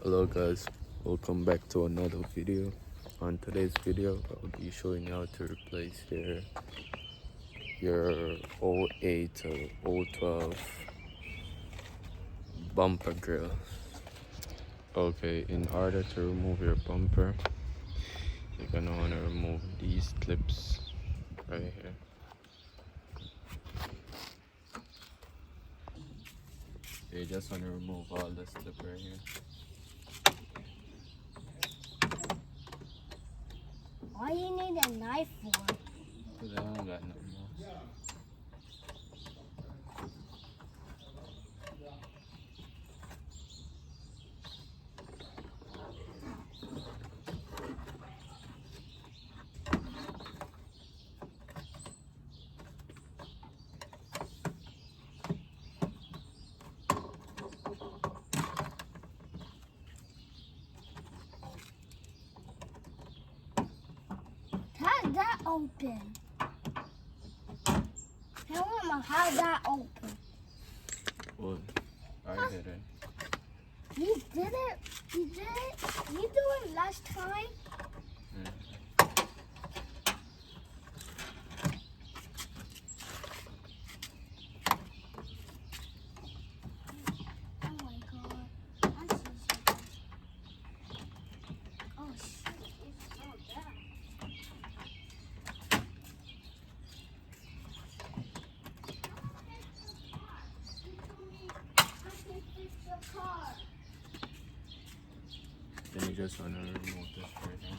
Hello guys, welcome back to another video. On today's video, I'll be showing you how to replace your O 08 or O 012 bumper grill. Okay, in order to remove your bumper, you're gonna wanna remove these clips right here. You just wanna remove all this clip right here. Why you need a knife for? Cause I don't got nothing else. How's that open? Tell him how's that open. Well, I did it. You did it? You did it? You do it last time? Oh my god. I'm so sorry. Oh shit, it's so bad. Then you just wanna remove this right here.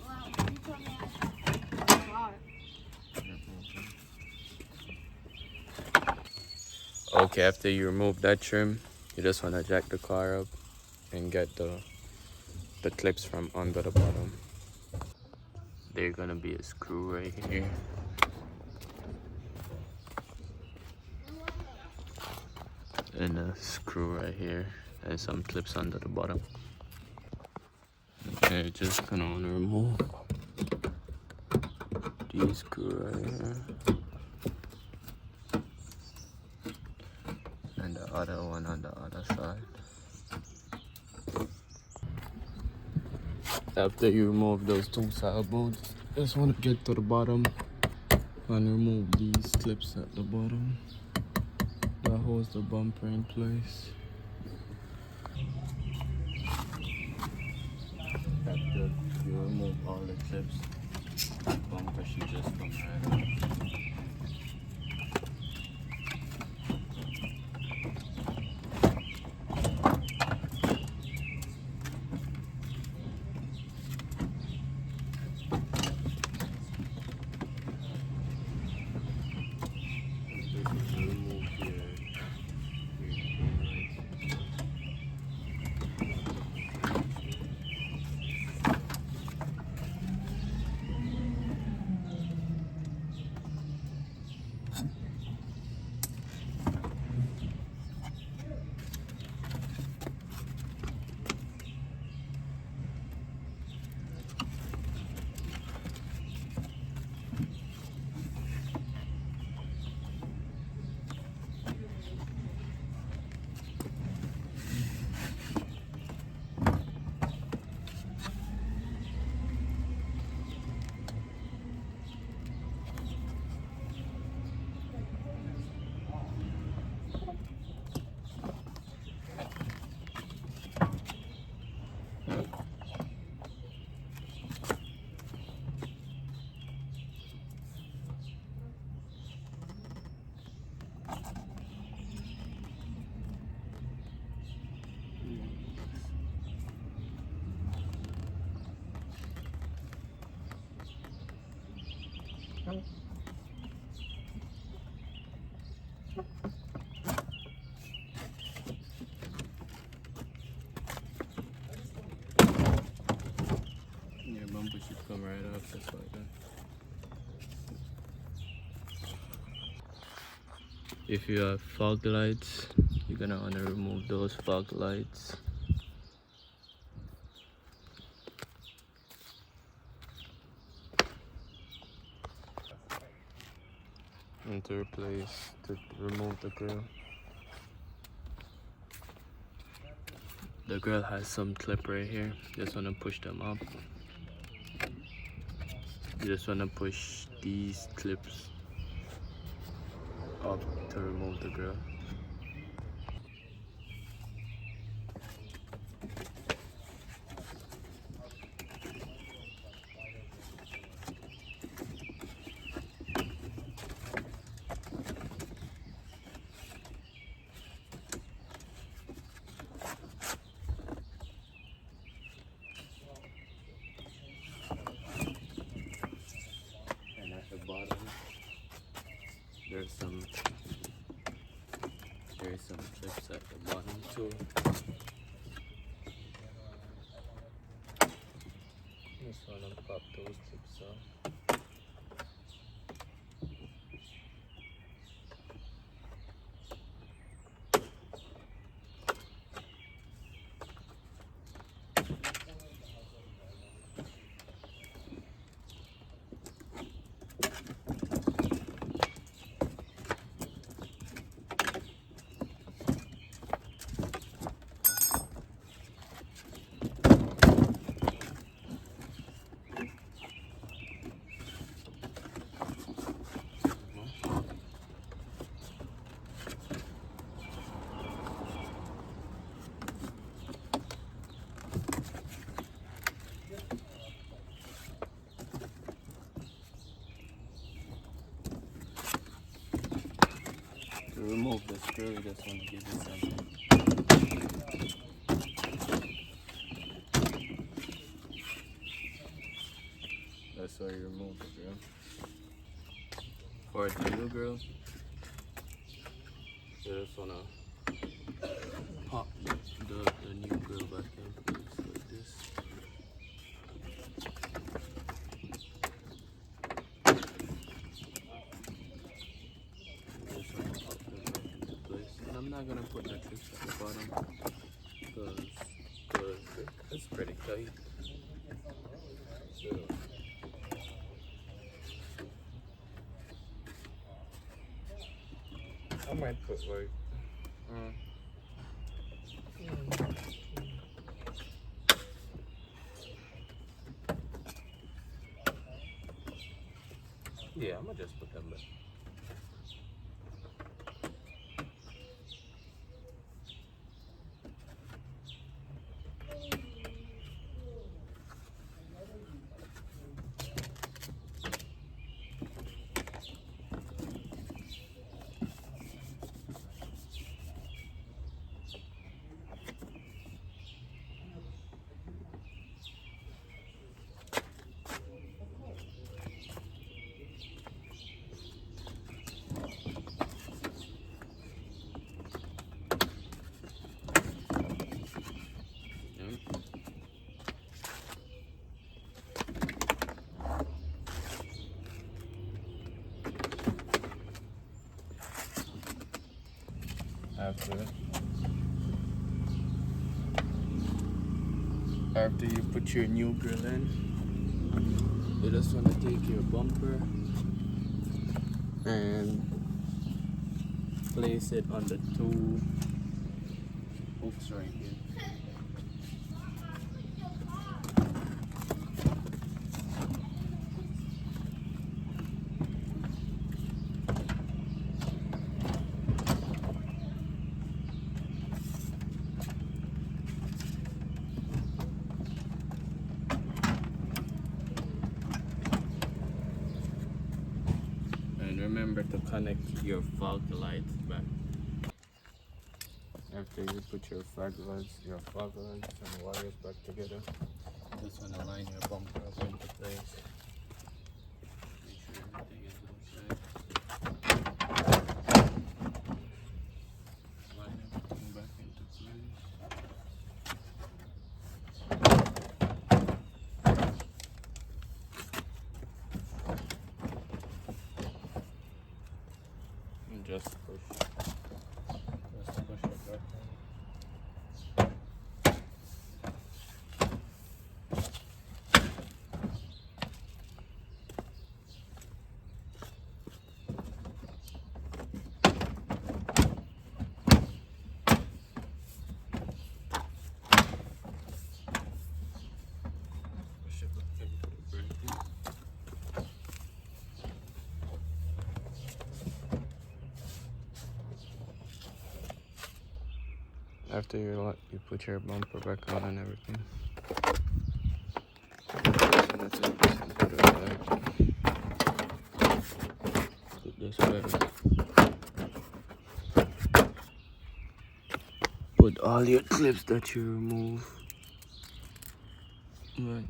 Wow, you told me I should fix the car. Okay, after you remove that trim, you just want to jack the car up and get the clips from under the bottom. There's gonna be a screw right here. And a screw right here and some clips under the bottom. Okay, just gonna wanna remove these screw right here. And the other one on the other side. After you remove those two side bolts, just want to get to the bottom and remove these clips at the bottom that holds the bumper in place. After you remove all the clips, the bumper should just come right out. Your bumper should come right up just like that. If you have fog lights, you're gonna wanna remove those fog lights. And to remove the grill. The grill has some clip right here. Just wanna push them up. You just wanna push these clips up to remove the grill. And at the bottom, there's some clips at the bottom too. Just wanna pop those clips off. To remove the screw, you just want to give it something. That's why you remove the grill. For the new grill, you just want to pop the new grill back in place like this. I'm not gonna put the clips at the bottom because it's pretty tight. So, I might put like yeah, I'm gonna just put them back. After you put your new grill in, you just want to take your bumper and place it on the two hooks right here. Remember to connect your fog lights back. After you put your fog lights and wires back together, just want to line your bumper up into place. Make sure everything is outside. Line everything back into place. Just push it back. After you put your bumper back on and everything. Put this back. Put all your clips that you remove. Right.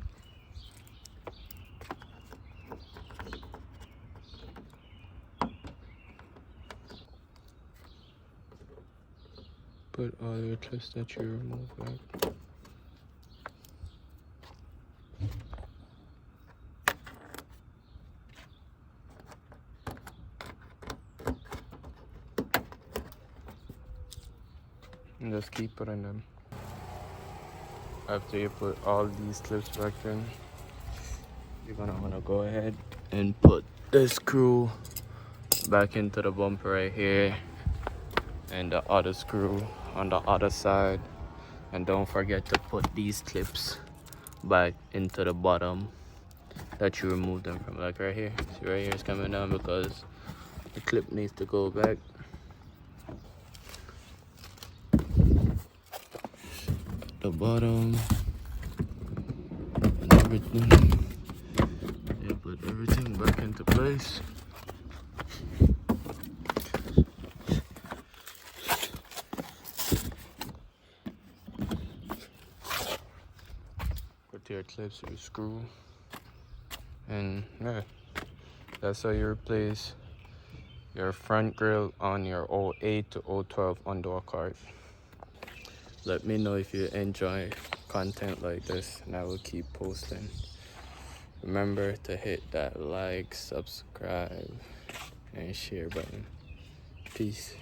Put all your clips that you remove back. And just keep putting them. After you put all these clips back in, you're gonna wanna go ahead and put this screw back into the bumper right here, and the other screw on the other side. And don't forget to put these clips back into the bottom that you removed them from. Like right here. See right here it's coming down because the clip needs to go back. The bottom and everything. You put everything back into place. Put your clips, your screw, and yeah, that's how you replace your front grille on your 08 to 012 Honda Accord. Let me know if you enjoy content like this, and I will keep posting. Remember to hit that like, subscribe, and share button. Peace.